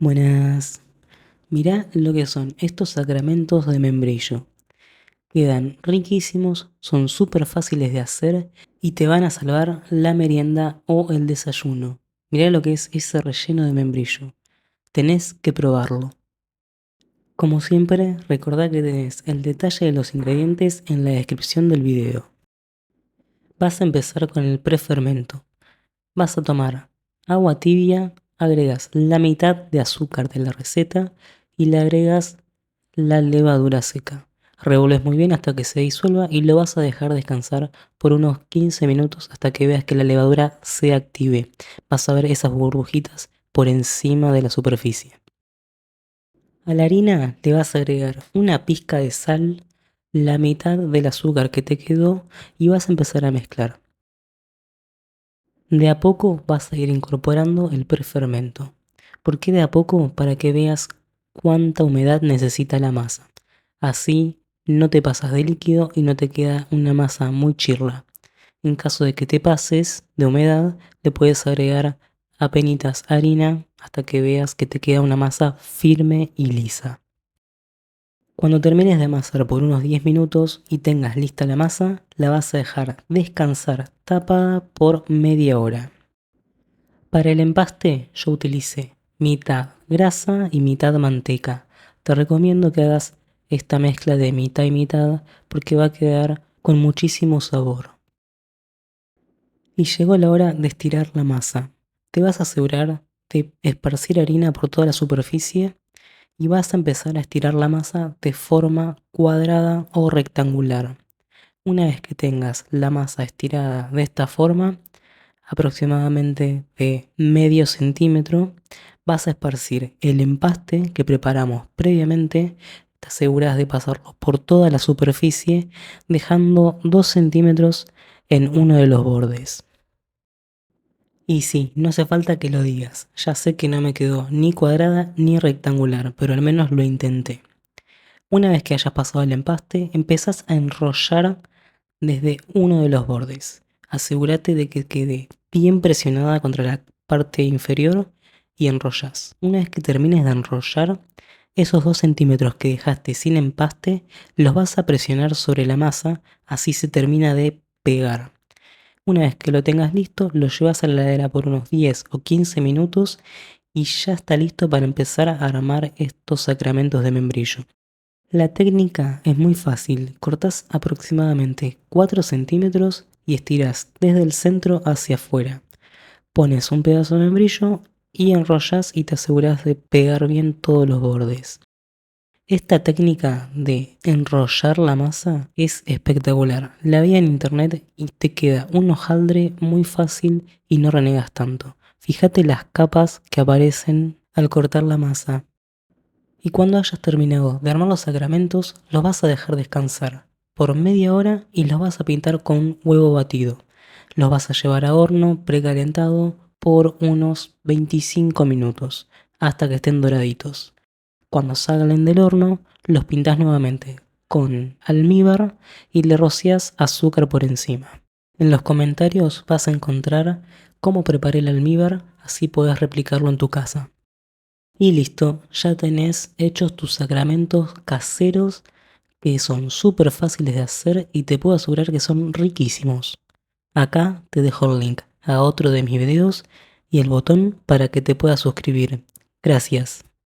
Buenas. Mirá lo que son estos sacramentos de membrillo. Quedan riquísimos, son súper fáciles de hacer y te van a salvar la merienda o el desayuno. Mirá lo que es ese relleno de membrillo. Tenés que probarlo. Como siempre, recordá que tenés el detalle de los ingredientes en la descripción del video. Vas a empezar con el prefermento. Vas a tomar agua tibia, agregas la mitad de azúcar de la receta y le agregas la levadura seca. Revuelves muy bien hasta que se disuelva y lo vas a dejar descansar por unos 15 minutos hasta que veas que la levadura se active. Vas a ver esas burbujitas por encima de la superficie. A la harina le vas a agregar una pizca de sal, la mitad del azúcar que te quedó y vas a empezar a mezclar. De a poco vas a ir incorporando el prefermento. ¿Por qué de a poco? Para que veas cuánta humedad necesita la masa. Así no te pasas de líquido y no te queda una masa muy chirla. En caso de que te pases de humedad, le puedes agregar apenitas harina hasta que veas que te queda una masa firme y lisa. Cuando termines de amasar por unos 10 minutos y tengas lista la masa, la vas a dejar descansar tapada por media hora. Para el empaste yo utilicé mitad grasa y mitad manteca. Te recomiendo que hagas esta mezcla de mitad y mitad porque va a quedar con muchísimo sabor. Y llegó la hora de estirar la masa. Te vas a asegurar de esparcir harina por toda la superficie y vas a empezar a estirar la masa de forma cuadrada o rectangular. Una vez que tengas la masa estirada de esta forma, aproximadamente de medio centímetro, vas a esparcir el empaste que preparamos previamente. Te aseguras de pasarlo por toda la superficie, dejando 2 centímetros en uno de los bordes. Y sí, no hace falta que lo digas, ya sé que no me quedó ni cuadrada ni rectangular, pero al menos lo intenté. Una vez que hayas pasado el empaste, empezás a enrollar desde uno de los bordes. Asegúrate de que quede bien presionada contra la parte inferior y enrollas. Una vez que termines de enrollar, esos 2 centímetros que dejaste sin empaste los vas a presionar sobre la masa, así se termina de pegar. Una vez que lo tengas listo, lo llevas a la heladera por unos 10 o 15 minutos y ya está listo para empezar a armar estos sacramentos de membrillo. La técnica es muy fácil, cortás aproximadamente 4 centímetros y estiras desde el centro hacia afuera. Pones un pedazo de membrillo y enrollas y te aseguras de pegar bien todos los bordes. Esta técnica de enrollar la masa es espectacular. La vi en internet y te queda un hojaldre muy fácil y no renegas tanto. Fíjate las capas que aparecen al cortar la masa. Y cuando hayas terminado de armar los sacramentos, los vas a dejar descansar por media hora y los vas a pintar con huevo batido. Los vas a llevar a horno precalentado por unos 25 minutos hasta que estén doraditos. Cuando salen del horno, los pintas nuevamente con almíbar y le rocias azúcar por encima. En los comentarios vas a encontrar cómo preparé el almíbar, así podés replicarlo en tu casa. Y listo, ya tenés hechos tus sacramentos caseros que son súper fáciles de hacer y te puedo asegurar que son riquísimos. Acá te dejo el link a otro de mis videos y el botón para que te puedas suscribir. Gracias.